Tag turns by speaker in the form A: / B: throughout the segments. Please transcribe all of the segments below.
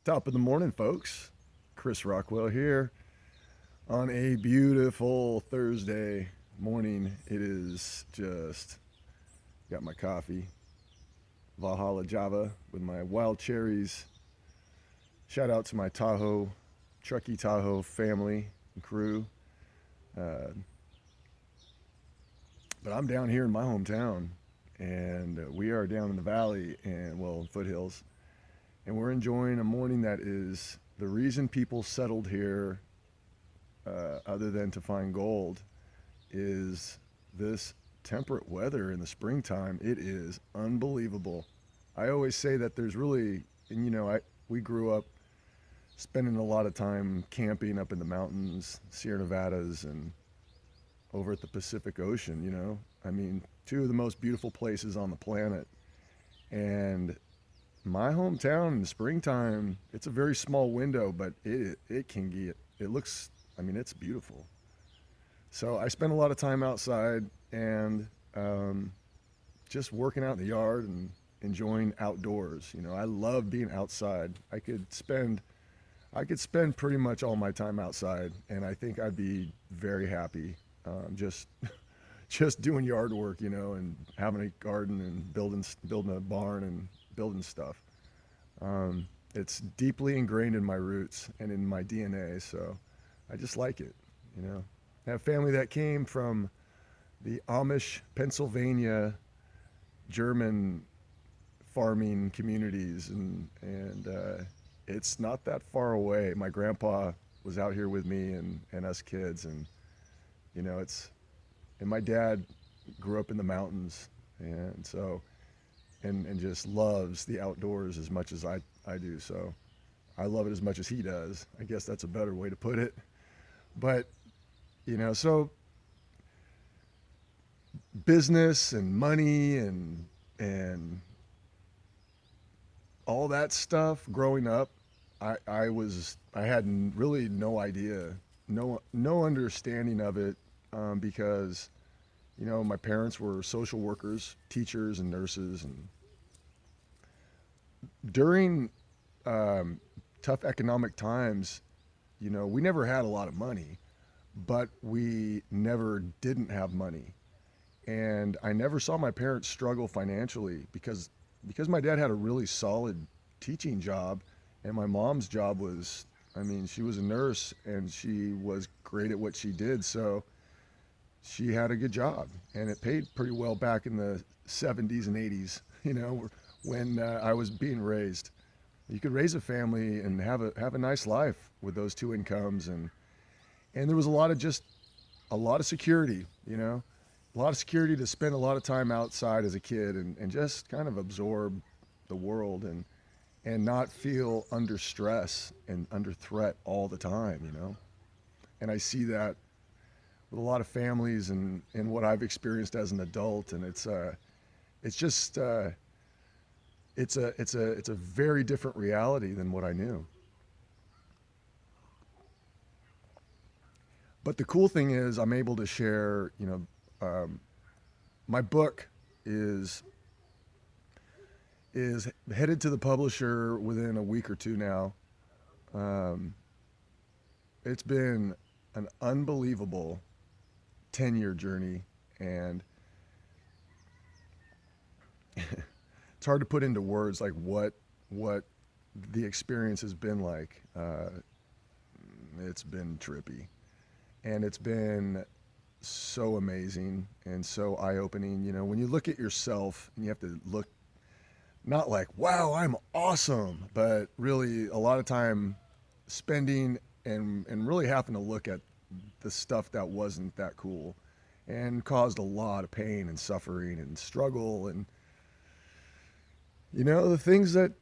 A: Top of the morning, folks. Chris Rockwell here on a beautiful Thursday morning. It is just got my coffee, Valhalla Java with my wild cherries. Shout out to my Tahoe, Truckee Tahoe family and crew. Uh, but I'm down here in my hometown, and we are down in the valley and well, foothills, and we're enjoying a morning that is the reason people settled here, other than to find gold, is this temperate weather in the springtime. It is unbelievable. I always say that there's really, and we grew up spending a lot of time camping up in the mountains, Sierra Nevadas, and over at the Pacific Ocean. I mean, two of the most beautiful places on the planet. And my hometown in the springtime, it's a very small window, but it can get it looks. I mean, it's beautiful. So I spend a lot of time outside and just working out in the yard and enjoying outdoors. I love being outside. I could spend pretty much all my time outside, and I think I'd be very happy. Just just doing yard work, and having a garden and building a barn and building stuff. It's deeply ingrained in my roots and in my DNA, so I just like it. You know, I have family that came from the Amish, Pennsylvania, German farming communities, and it's not that far away. My grandpa was out here with me and us kids, and it's and my dad grew up in the mountains, and so and just loves the outdoors as much as I do. So I love it as much as he does. I guess that's a better way to put it. But so business and money and all that stuff growing up, I had really no idea, no understanding of it, because my parents were social workers, teachers, and nurses, and during um, tough economic times, we never had a lot of money, but we never didn't have money. And I never saw my parents struggle financially because my dad had a really solid teaching job, and my mom's job was, I mean, she was a nurse and she was great at what she did. So she had a good job and it paid pretty well back in the 70s and 80s, when I was being raised. You could raise a family and have a nice life with those two incomes, and there was a lot of security, a lot of security to spend a lot of time outside as a kid and just kind of absorb the world and not feel under stress and under threat all the time, And I see that with a lot of families and what I've experienced as an adult, and it's just it's a very different reality than what I knew. But the cool thing is I'm able to share, um, my book is is headed to the publisher within a week or two now. Um, it's been an unbelievable 10-year journey, and it's hard to put into words like what the experience has been like. It's been trippy, and it's been so amazing and so eye-opening. When you look at yourself and you have to look not like, wow, I'm awesome, but really a lot of time spending and really having to look at the stuff that wasn't that cool and caused a lot of pain and suffering and struggle, and the things that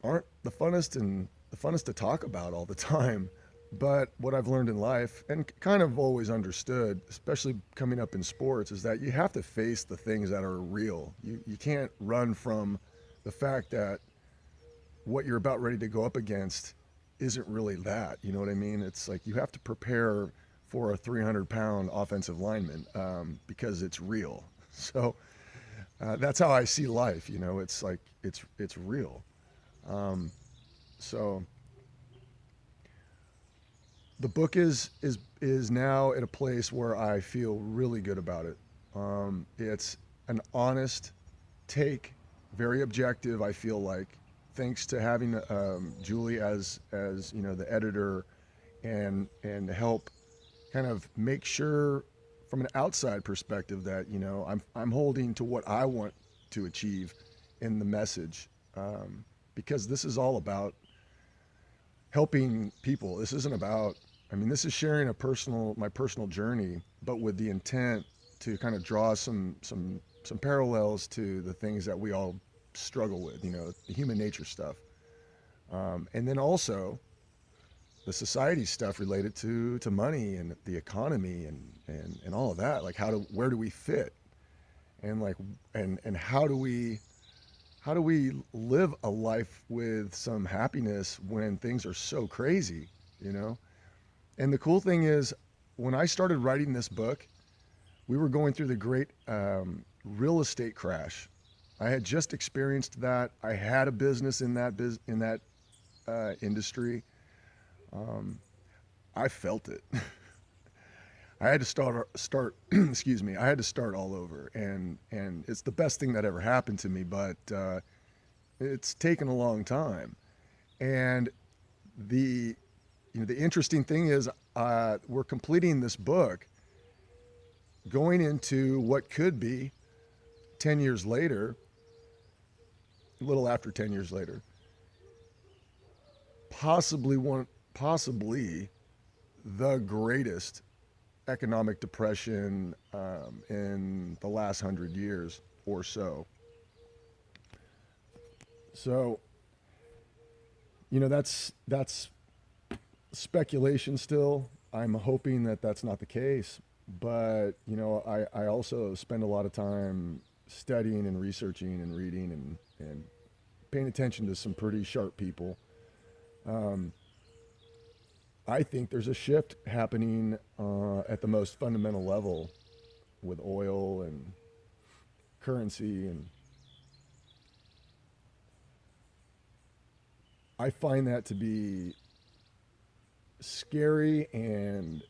A: aren't the funnest to talk about all the time. But what I've learned in life and kind of always understood, especially coming up in sports, is that you have to face the things that are real. You can't run from the fact that what you're about ready to go up against isn't really that. You know what I mean? It's like you have to prepare for a 300-pound offensive lineman, because it's real. So that's how I see life. It's like it's real. So the book is now at a place where I feel really good about it. It's an honest take, very objective. I feel like, thanks to having Julie as the editor, and help kind of make sure from an outside perspective that I'm holding to what I want to achieve in the message, because this is all about helping people. This isn't about, I mean, this is sharing my personal journey, but with the intent to kind of draw some parallels to the things that we all struggle with, the human nature stuff, and then also the society stuff related to money and the economy and all of that. Like, where do we fit, and like and how do we live a life with some happiness when things are so crazy, you know? And the cool thing is, when I started writing this book, we were going through the great real estate crash. I had just experienced that. I had a business in that industry. Um, I felt it. I had to start. Excuse me. I had to start all over, and it's the best thing that ever happened to me. But it's taken a long time. And the the interesting thing is, we're completing this book, going into what could be 10 years later, a little after 10 years later, possibly the greatest economic depression in the last 100 years or so. So, that's speculation still. I'm hoping that that's not the case, but I also spend a lot of time studying and researching and reading and paying attention to some pretty sharp people. Um, I think there's a shift happening at the most fundamental level with oil and currency, and I find that to be scary and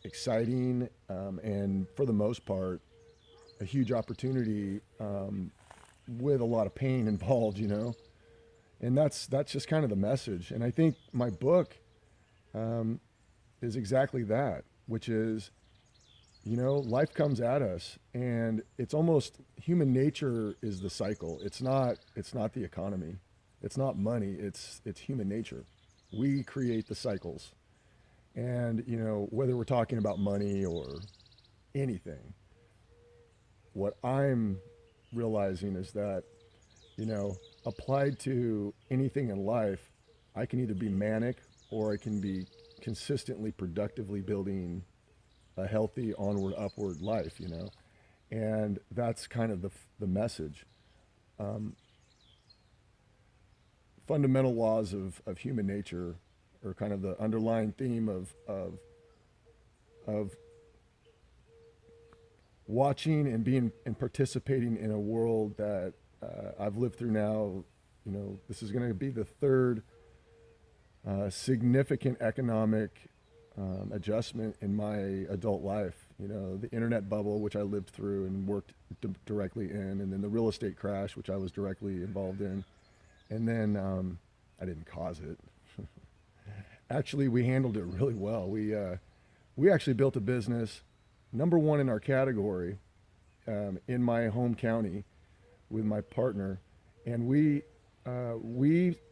A: exciting, and for the most part, a huge opportunity, with a lot of pain involved. And that's just kind of the message. And I think my book um, is exactly that, which is, life comes at us, and it's almost human nature is the cycle. It's not the economy, it's not money. It's human nature. We create the cycles, and whether we're talking about money or anything, what I'm realizing is that, applied to anything in life, I can either be manic or I can be consistently, productively building a healthy, onward, upward life. And that's kind of the message. Um, Fundamental laws of human nature are kind of the underlying theme of watching and being and participating in a world that I've lived through now. This is going to be the third significant economic adjustment in my adult life. The internet bubble, which I lived through and worked directly in, and then the real estate crash, which I was directly involved in, and then I didn't cause it. Actually, we handled it really well. We actually built a business, number one in our category, in my home county, with my partner, and we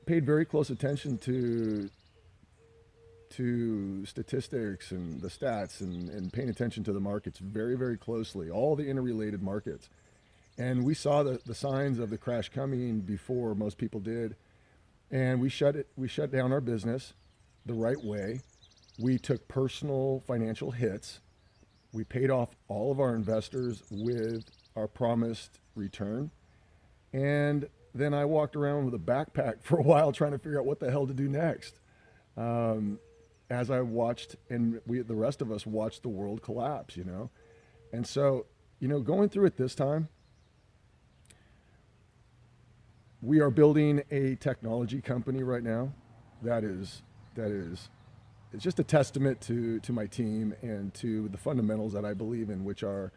A: paid very close attention to statistics and the stats, and paying attention to the markets very, very closely, all the interrelated markets. And we saw the signs of the crash coming before most people did. And we shut down our business the right way. We took personal financial hits. We paid off all of our investors with our promised return. And then I walked around with a backpack for a while trying to figure out what the hell to do next. Um, as I watched, and the rest of us watched the world collapse. And so, going through it this time, we are building a technology company right now. that is that is it's just a testament to my team and to the fundamentals that I believe in, which are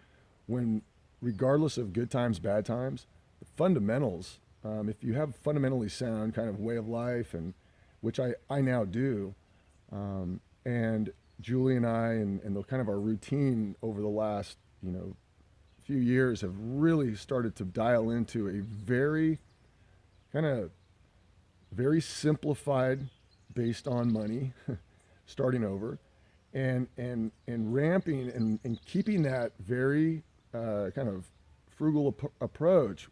A: when, regardless of good times, bad times, the fundamentals. If you have fundamentally sound kind of way of life, and which I now do, and Julie and I and the kind of our routine over the last few years have really started to dial into a very kind of very simplified, based on money, starting over, and ramping and keeping that very kind of frugal approach,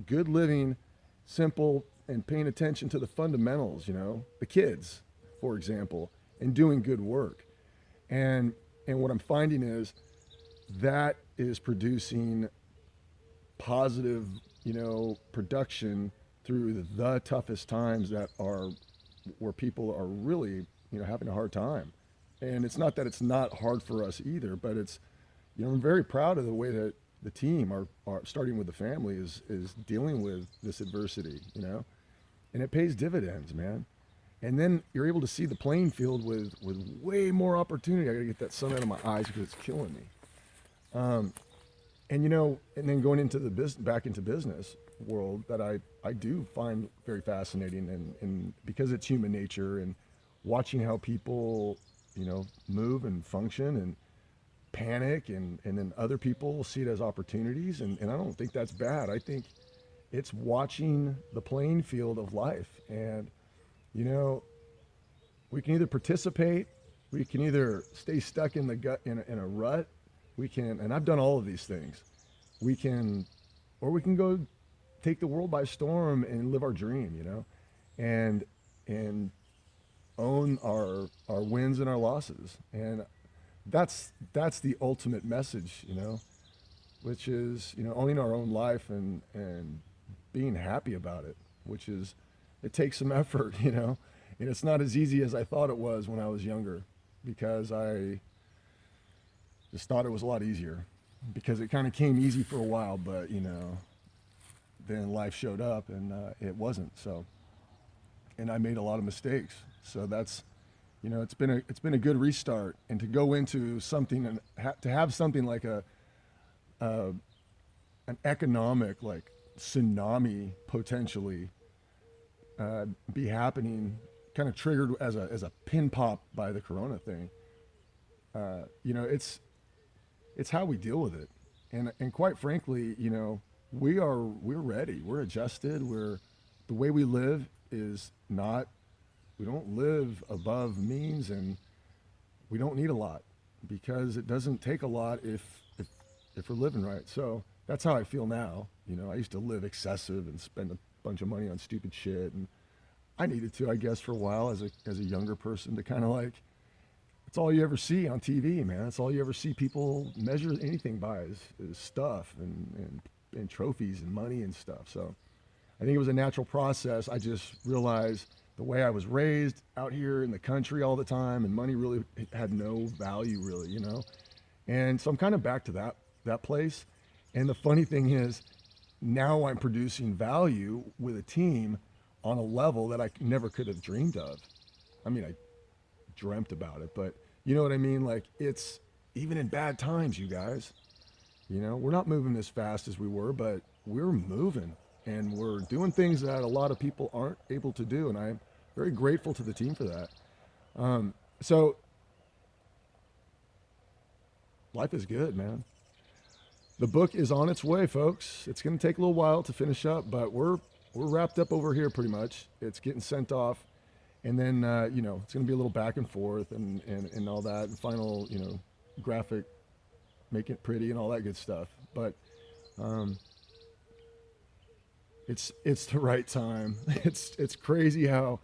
A: good living, simple, and paying attention to the fundamentals. The kids, for example, and doing good work. And what I'm finding is that is producing positive, production through the toughest times that are where people are really, having a hard time. And it's not that it's not hard for us either, but it's, I'm very proud of the way that the team are starting with the family is dealing with this adversity, and it pays dividends, man. And then you're able to see the playing field with way more opportunity. I gotta get that sun out of my eyes because it's killing me. Um, and then going into the business, back into business world that I do find very fascinating, and because it's human nature and watching how people, move and function and panic, and then other people see it as opportunities. And I don't think that's bad. I think it's watching the playing field of life. And, you know, we can either participate, we can either stay stuck in the gut in a rut. We can, and I've done all of these things. We can, or we can go take the world by storm and live our dream, and own our wins and our losses. And that's the ultimate message, which is, owning our own life and being happy about it, which is, it takes some effort, and it's not as easy as I thought it was when I was younger, because I just thought it was a lot easier, because it kind of came easy for a while, but then life showed up, and it wasn't. So, and I made a lot of mistakes. So that's, it's been a good restart, and to go into something and to have something like a an economic like tsunami potentially be happening, kind of triggered as a pin pop by the Corona thing. It's how we deal with it, and quite frankly, we're ready, we're adjusted, the way we live is not, we don't live above means, and we don't need a lot, because it doesn't take a lot if we're living right. So that's how I feel now. I used to live excessive and spend a bunch of money on stupid shit, and I needed to, I guess, for a while as a younger person, to kind of like, it's all you ever see on TV, man. It's all you ever see people measure anything by is stuff and trophies and money and stuff. So I think it was a natural process. I just realized the way I was raised out here in the country all the time, and money really had no value, really. And so I'm kind of back to that place. And the funny thing is, now I'm producing value with a team on a level that I never could have dreamed of. I mean, I dreamt about it, but you know what I mean? Like, it's even in bad times, you guys, we're not moving as fast as we were, but we're moving, and we're doing things that a lot of people aren't able to do. And I'm very grateful to the team for that. So life is good, man. The book is on its way, folks. It's going to take a little while to finish up, but we're wrapped up over here pretty much. It's getting sent off, and then it's going to be a little back and forth and all that, and final graphic, make it pretty and all that good stuff. But it's the right time. It's crazy how,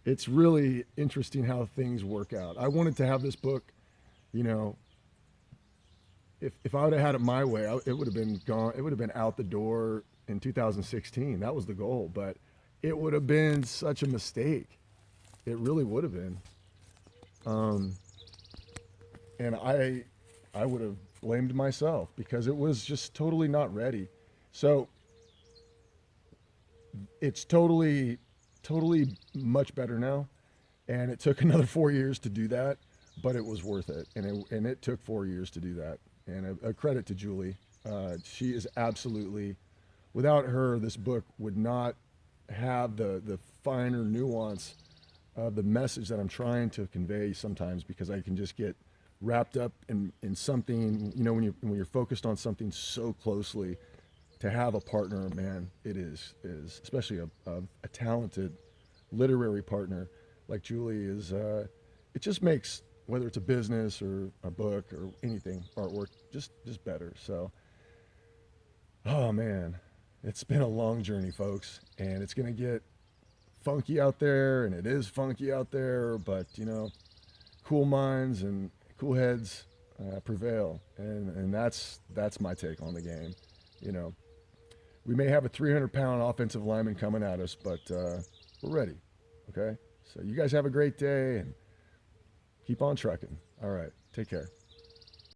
A: it's really interesting how things work out. I wanted to have this book, if I would have had it my way, it would have been gone. It would have been out the door in 2016. That was the goal, but it would have been such a mistake. It really would have been. And I would have blamed myself, because it was just totally not ready. So it's totally much better now. And it took another 4 years to do that, but it was worth it. And it took 4 years to do that. And a credit to Julie. She is absolutely, without her, this book would not have the finer nuance of the message that I'm trying to convey sometimes, because I can just get wrapped up in something, when you're focused on something so closely. To have a partner, man, it is especially a talented literary partner like Julie is. It just makes, whether it's a business or a book or anything, artwork, just better. So, oh man, it's been a long journey, folks, and it's gonna get funky out there, and it is funky out there. But cool minds and cool heads prevail, and that's my take on the game. You know, we may have a 300-pound offensive lineman coming at us, but we're ready. Okay, so you guys have a great day and keep on trucking. All right, take care.